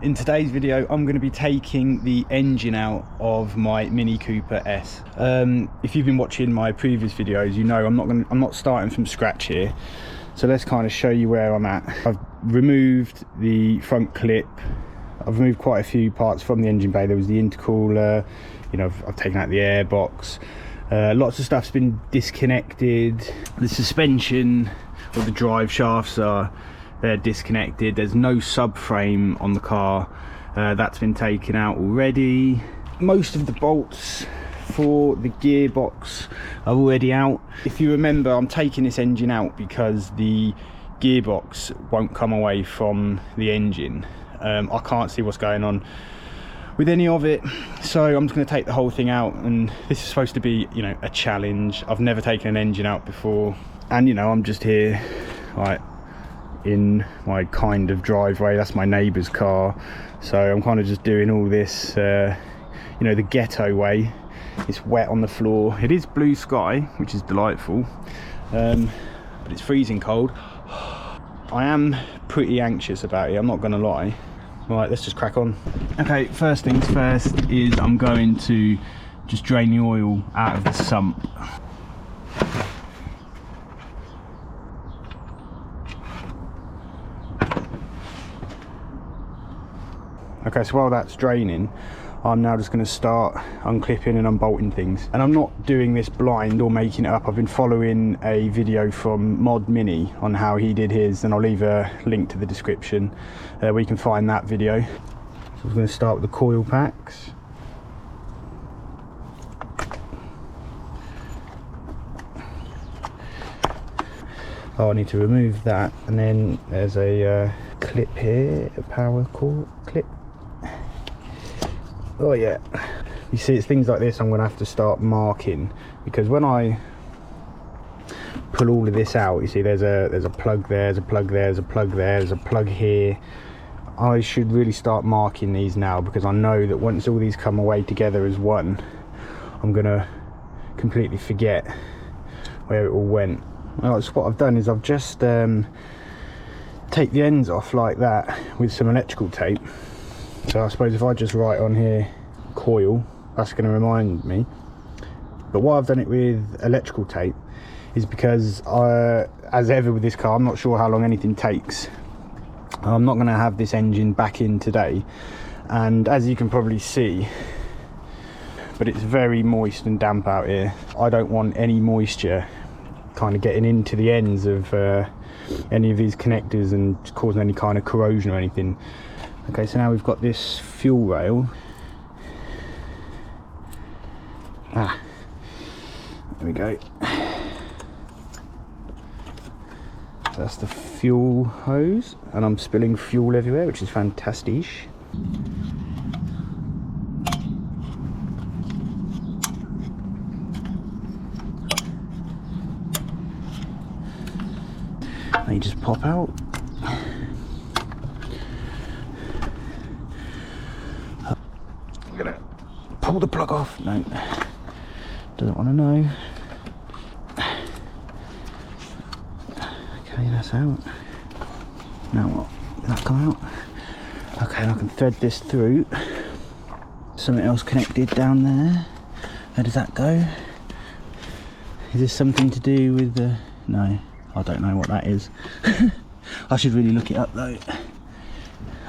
In today's video, I'm going to be taking the engine out of my Mini Cooper S. If you've been watching my previous videos, you know I'm not starting from scratch here. So let's kind of show you where I'm at. I've removed the front clip. I've removed quite a few parts from the engine bay. There was the intercooler, I've taken out the air box. Lots of stuff's been disconnected. The suspension or the drive shafts they're disconnected. There's no subframe on the car. That's been taken out already. Most of the bolts for the gearbox are already out. If you remember, I'm taking this engine out because the gearbox won't come away from the engine. I can't see what's going on with any of it, so I'm just going to take the whole thing out, and this is supposed to be a challenge. I've never taken an engine out before, and I'm just here like in my kind of driveway. That's my neighbour's car, so I'm kind of just doing all this the ghetto way. It's wet on the floor. It is blue sky, which is delightful, but it's freezing cold. I am pretty anxious about it, I'm not gonna lie. Right, let's just crack on. Okay, first things first is I'm going to just drain the oil out of the sump. Okay, so while that's draining, I'm now just going to start unclipping and unbolting things. And I'm not doing this blind or making it up. I've been following a video from Mod Mini on how he did his, and I'll leave a link to the description where you can find that video. So I'm going to start with the coil packs. Oh, I need to remove that, and then there's a clip here, a power cord clip. Oh yeah, you see, it's things like this I'm going to have to start marking, because when I pull all of this out, you see there's a plug there, there's a plug there, there's a plug there, there's a plug here. I should really start marking these now, because I know that once all these come away together as one, I'm going to completely forget where it all went. Well, so what I've done is I've just take the ends off like that with some electrical tape. So I suppose if I just write on here coil, that's going to remind me. But why I've done it with electrical tape is because as ever with this car, I'm not sure how long anything takes. I'm not going to have this engine back in today, and as you can probably see, but it's very moist and damp out here. I don't want any moisture kind of getting into the ends of any of these connectors and causing any kind of corrosion or anything. Okay, so now we've got this fuel rail. There we go. So that's the fuel hose, and I'm spilling fuel everywhere, which is fantastic. They just pop out. I'm gonna pull the plug off. No, doesn't want to know. Okay, that's out. Now what? Did that come out? Okay, I can thread this through. Something else connected down there. Where does that go? Is this something to do with the... No, I don't know what that is. I should really look it up though.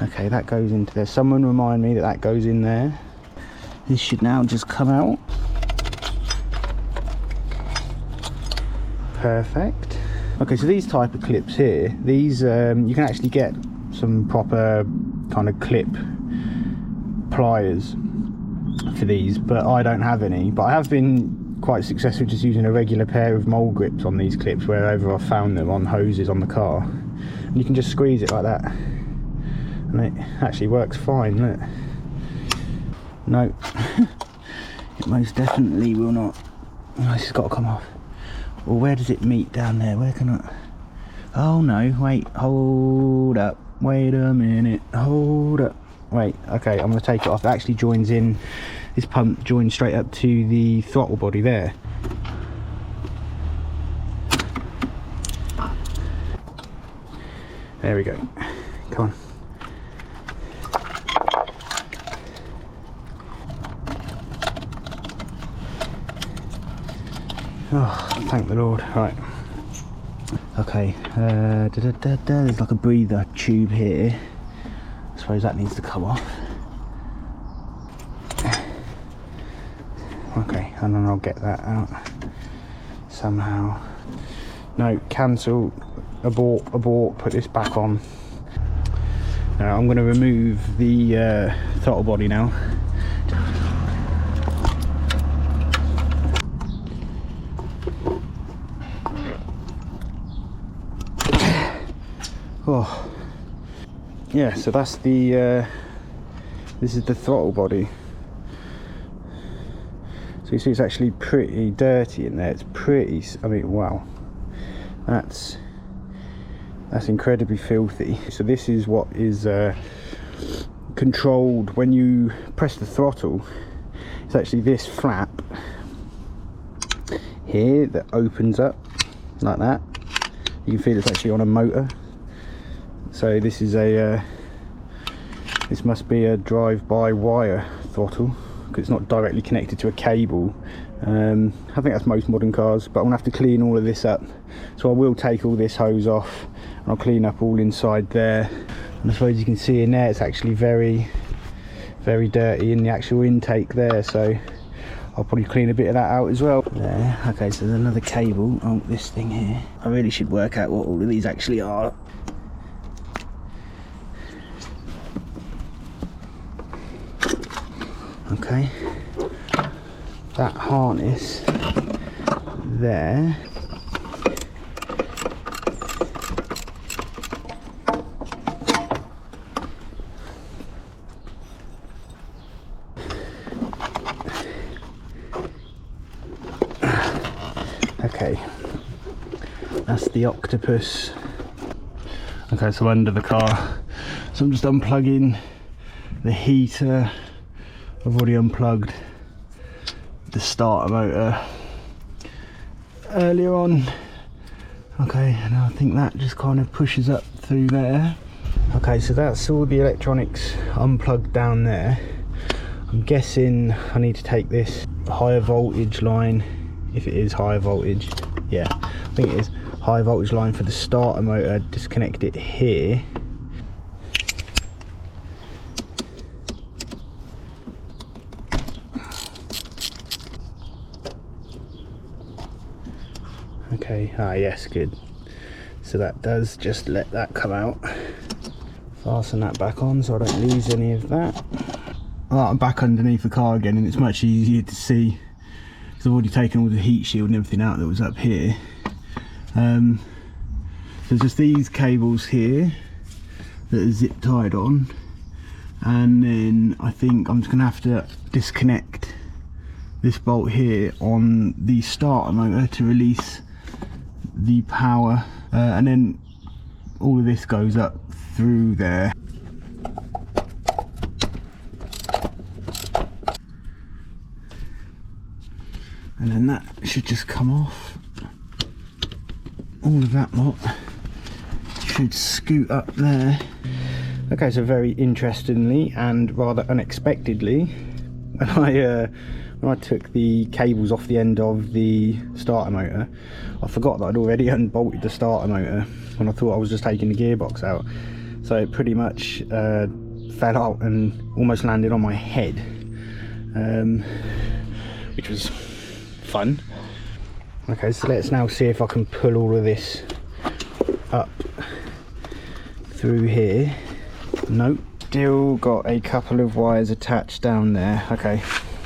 Okay, that goes into there. Someone remind me that that goes in there. This should now just come out. Perfect. Okay, so these type of clips here, these you can actually get some proper kind of clip pliers for these, but I don't have any. But I have been quite successful just using a regular pair of mole grips on these clips wherever I've found them on hoses on the car, and you can just squeeze it like that, and it actually works fine. Look. No, it most definitely will not. Oh, this has got to come off. Well, where does it meet down there? Where can I... Oh no, wait, hold up, wait a minute, hold up, wait, okay, I'm going to take it off. It actually joins in, this pump joins straight up to the throttle body there. There we go, come on. Oh, thank the Lord. Right. Okay. There's like a breather tube here. I suppose that needs to come off. Okay, and then I'll get that out somehow. No, cancel, abort, put this back on. Now I'm going to remove the throttle body now. Oh, yeah. So that's the. This is the throttle body. So you see, it's actually pretty dirty in there. It's pretty. I mean, wow. That's incredibly filthy. So this is what is controlled when you press the throttle. It's actually this flap here that opens up like that. You can feel it's actually on a motor. So this is a this must be a drive-by-wire throttle, because it's not directly connected to a cable. I think that's most modern cars, but I'm gonna have to clean all of this up. So I will take all this hose off and I'll clean up all inside there. And I suppose you can see in there it's actually very dirty in the actual intake there, so I'll probably clean a bit of that out as well. There. Okay, so there's another cable. Oh, this thing here. I really should work out what all of these actually are. Okay, that harness there. Okay, that's the octopus. Okay, so under the car, so I'm just unplugging the heater. I've already unplugged the starter motor earlier on. Okay, and I think that just kind of pushes up through there. Okay, so that's all the electronics unplugged down there. I'm guessing I need to take this higher voltage line, if it is higher voltage. Yeah, I think it is high voltage line for the starter motor, disconnect it here. Okay, yes, good. So that does just let that come out. Fasten that back on so I don't lose any of that. I'm back underneath the car again, and it's much easier to see because I've already taken all the heat shield and everything out that was up here. There's just these cables here that are zip tied on, and then I think I'm just gonna have to disconnect this bolt here on the starter motor to release the power, and then all of this goes up through there. And then that should just come off. All of that lot should scoot up there. Okay, so very interestingly and rather unexpectedly, when I took the cables off the end of the starter motor, I forgot that I'd already unbolted the starter motor when I thought I was just taking the gearbox out. So it pretty much fell out and almost landed on my head, which was fun. Okay, so let's now see if I can pull all of this up through here. Nope, still got a couple of wires attached down there. Okay,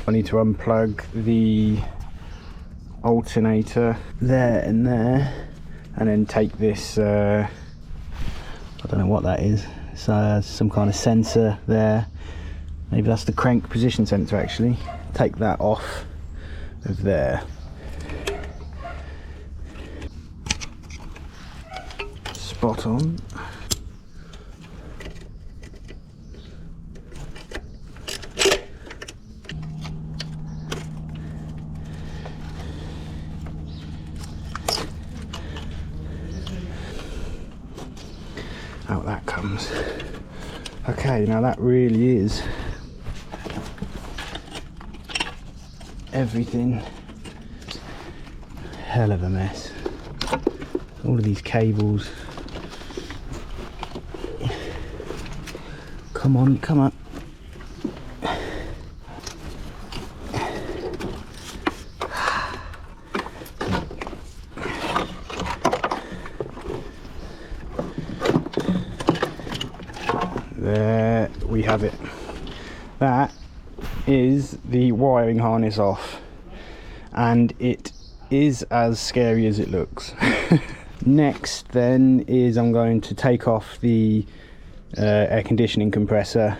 I need to unplug the alternator there and there, and then take this, I don't know what that is. It's some kind of sensor there. Maybe that's the crank position sensor actually. Take that off of there. Spot on. Out that comes. Okay, now that really is everything hell of a mess. All of these cables. Come on, come on. There we have it. That is the wiring harness off, and it is as scary as it looks. Next then is I'm going to take off the air conditioning compressor,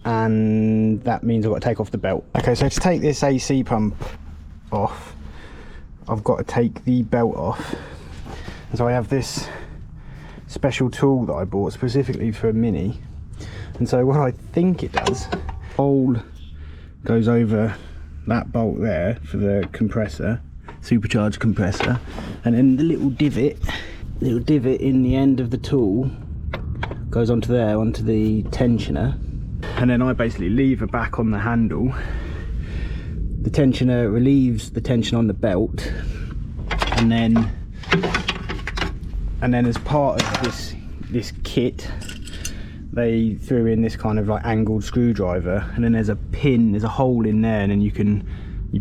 and that means I've got to take off the belt. Okay, so to take this AC pump off, I've got to take the belt off. And so I have this special tool that I bought specifically for a Mini, and so what I think it does, hole goes over that bolt there for the compressor, supercharged compressor, and then the little divot in the end of the tool goes onto there, onto the tensioner, and then I basically lever back on the handle. The tensioner relieves the tension on the belt, and then as part of this kit, they threw in this kind of like angled screwdriver, and then there's a hole in there, and then you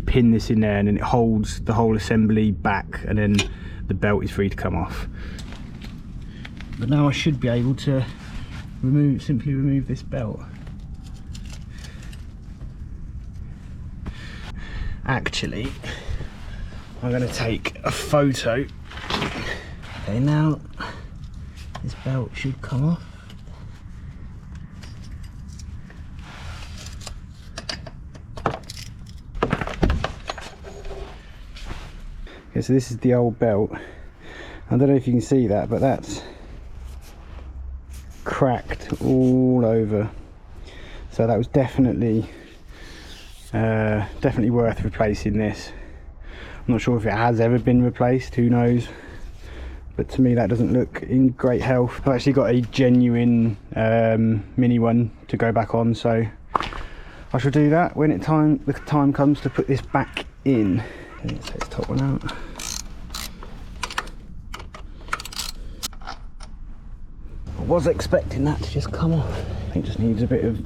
pin this in there, and then it holds the whole assembly back, and then the belt is free to come off. But now I should be able to simply remove this belt. Actually, I'm going to take a photo. Okay, now this belt should come off. Okay, so this is the old belt. I don't know if you can see that, but that's cracked all over. So that was definitely worth replacing this. I'm not sure if it has ever been replaced, who knows, but to me that doesn't look in great health. I've actually got a genuine Mini one to go back on, so I shall do that when the time comes to put this back in. Okay, let's take this top one out. I was expecting that to just come off. I think it just needs a bit of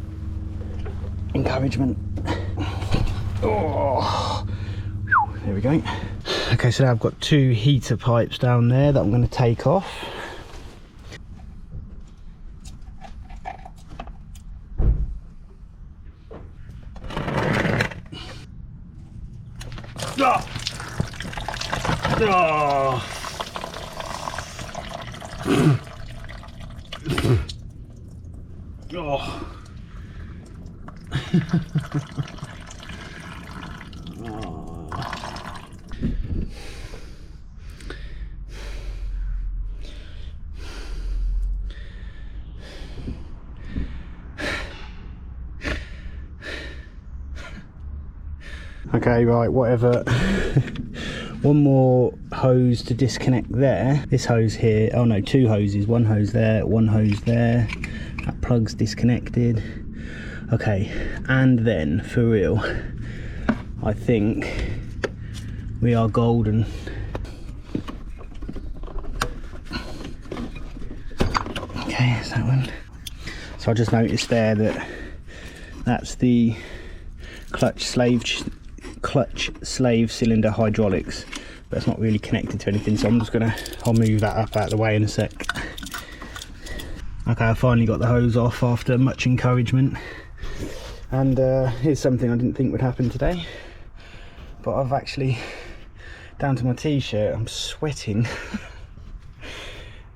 encouragement. Oh, there we go. Okay, so now I've got two heater pipes down there that I'm going to take off. Oh. Oh. Oh. Okay, right, whatever. One more hose to disconnect there. This hose here, oh no, two hoses, one hose there, one hose there. That plug's disconnected. Okay, and then for real, I think we are golden. Okay, that's that one. So I just noticed there that that's the clutch slave cylinder hydraulics, but it's not really connected to anything, so I'll move that up out of the way in a sec. Okay, I finally got the hose off after much encouragement, and here's something I didn't think would happen today, but I've actually, down to my t-shirt, I'm sweating.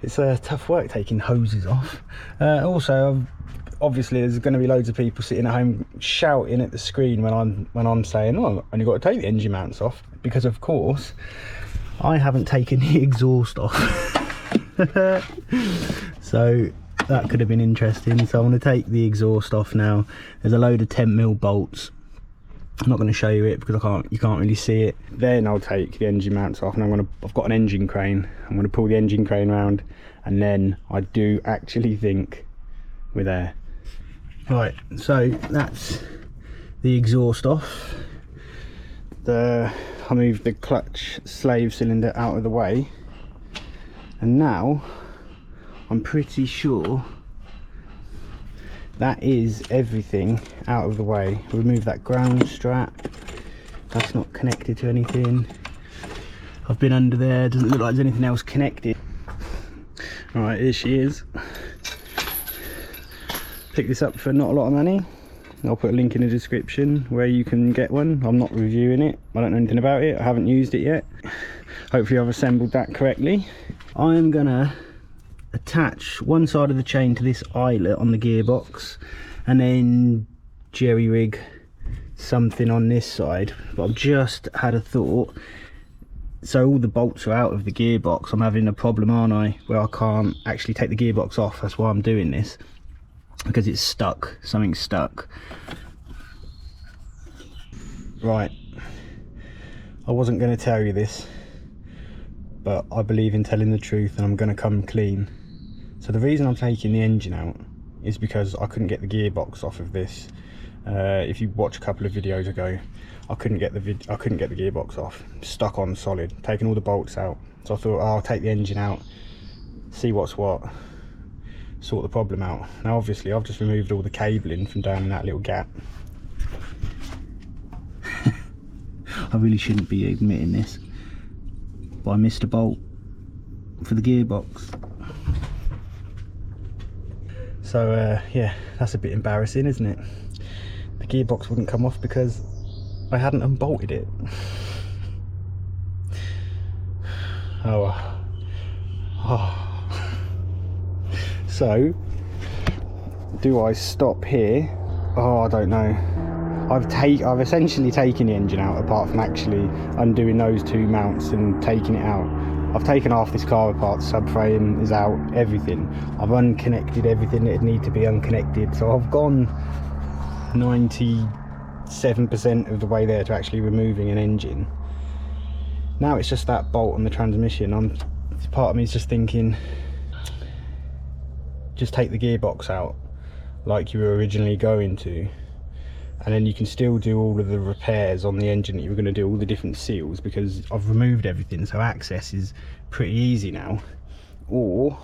It's tough work taking hoses off. Also, obviously there's going to be loads of people sitting at home shouting at the screen when I'm saying, oh, and you've got to take the engine mounts off, because of course I haven't taken the exhaust off. So that could have been interesting. So I'm going to take the exhaust off now. There's a load of 10mm bolts. I'm not going to show you it because you can't really see it. Then I'll take the engine mounts off, and I've got an engine crane. I'm going to pull the engine crane around, and then I do actually think we're there. Right, so that's the exhaust off. The I moved the clutch slave cylinder out of the way, and now I'm pretty sure that is everything out of the way. Remove that ground strap, that's not connected to anything. I've been under there, doesn't look like there's anything else connected. Alright, here she is. Picked this up for not a lot of money. I'll put a link in the description where you can get one. I'm not reviewing it, I don't know anything about it, I haven't used it yet. Hopefully I've assembled that correctly. I'm gonna attach one side of the chain to this eyelet on the gearbox and then jerry rig something on this side. But I've just had a thought. So all the bolts are out of the gearbox. I'm having a problem, aren't I, where I can't actually take the gearbox off. That's why I'm doing this, because it's stuck, something's stuck. Right, I wasn't going to tell you this, but I believe in telling the truth, and I'm going to come clean. So the reason I'm taking the engine out is because I couldn't get the gearbox off of this. If you watch a couple of videos ago, I couldn't get the gearbox off, stuck on solid, taking all the bolts out. So I thought, oh, I'll take the engine out, see what's what, sort the problem out. Now obviously I've just removed all the cabling from down in that little gap. I really shouldn't be admitting this, but I missed a bolt for the gearbox. So yeah, that's a bit embarrassing, isn't it? The gearbox wouldn't come off because I hadn't unbolted it. So do I stop here? Oh, I don't know. I've essentially taken the engine out, apart from actually undoing those two mounts and taking it out. I've taken half this car apart, the subframe is out, everything. I've unconnected everything that need to be unconnected, so I've gone 97% of the way there to actually removing an engine. Now it's just that bolt on the transmission. Part of me is just thinking, just take the gearbox out like you were originally going to, and then you can still do all of the repairs on the engine that you were going to do, all the different seals, because I've removed everything, so access is pretty easy now. Or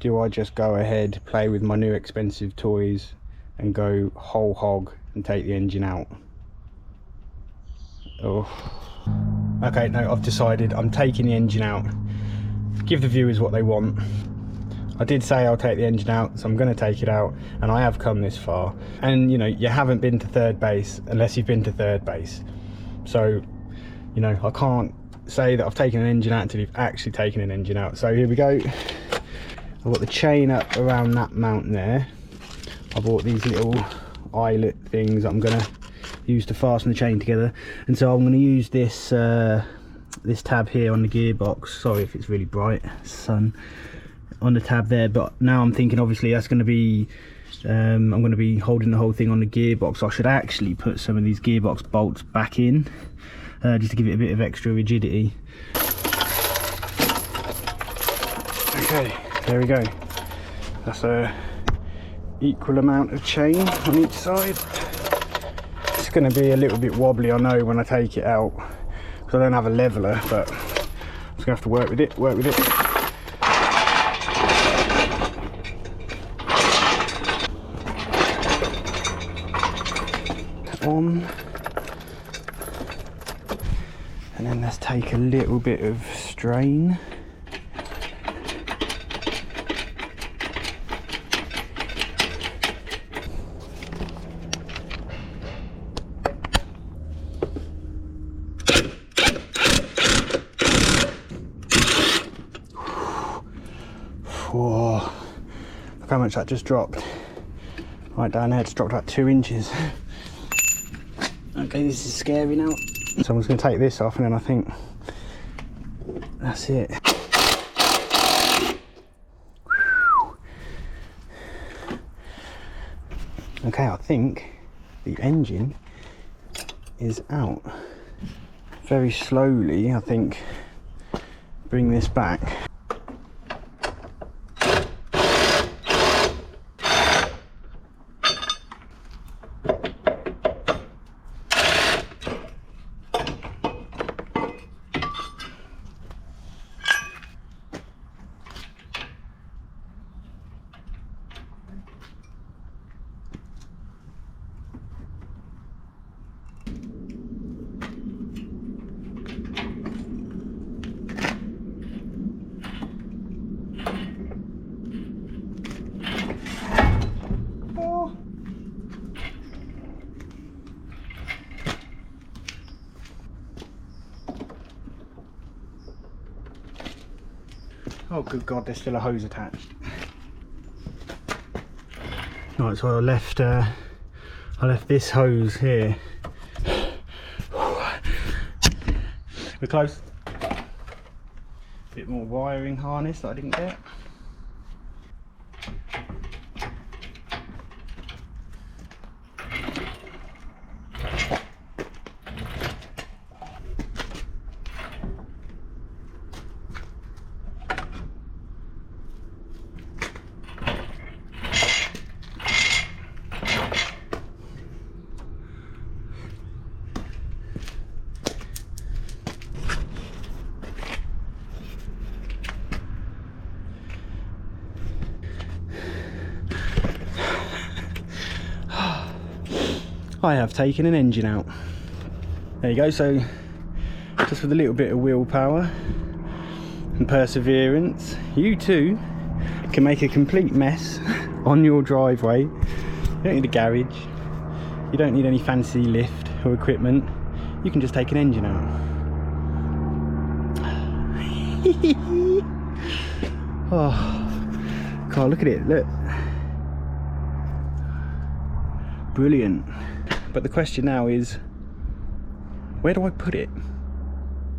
do I just go ahead, play with my new expensive toys and go whole hog and take the engine out? Oh, okay, no, I've decided I'm taking the engine out. Give the viewers what they want. I did say I'll take the engine out, so I'm going to take it out, and I have come this far. And you know, you haven't been to third base unless you've been to third base. So, you know, I can't say that I've taken an engine out until you've actually taken an engine out. So here we go. I've got the chain up around that mount there. I bought these little eyelet things that I'm going to use to fasten the chain together, and so I'm going to use this this tab here on the gearbox. Sorry if it's really bright, sun, on the tab there. But now I'm thinking, obviously that's going to be I'm going to be holding the whole thing on the gearbox. I should actually put some of these gearbox bolts back in, just to give it a bit of extra rigidity. Okay, there we go. That's a equal amount of chain on each side. It's going to be a little bit wobbly, I know, when I take it out, because I don't have a leveler, but I'm just going to have to work with it. On, and then let's take a little bit of strain. Whoa, look how much that just dropped. Right down there, it's dropped about 2 inches. Okay, this is scary now. So I'm just going to take this off, and then I think that's it. Okay, I think the engine is out. Very slowly, I think, bring this back. Oh good God, there's still a hose attached. Right, so I left this hose here. We're close. Bit more wiring harness that I didn't get. I have taken an engine out. There you go. So just with a little bit of willpower and perseverance, you too can make a complete mess on your driveway. You don't need a garage, you don't need any fancy lift or equipment. You can just take an engine out. Oh God, look at it, look. Brilliant. But the question now is, where do I put it?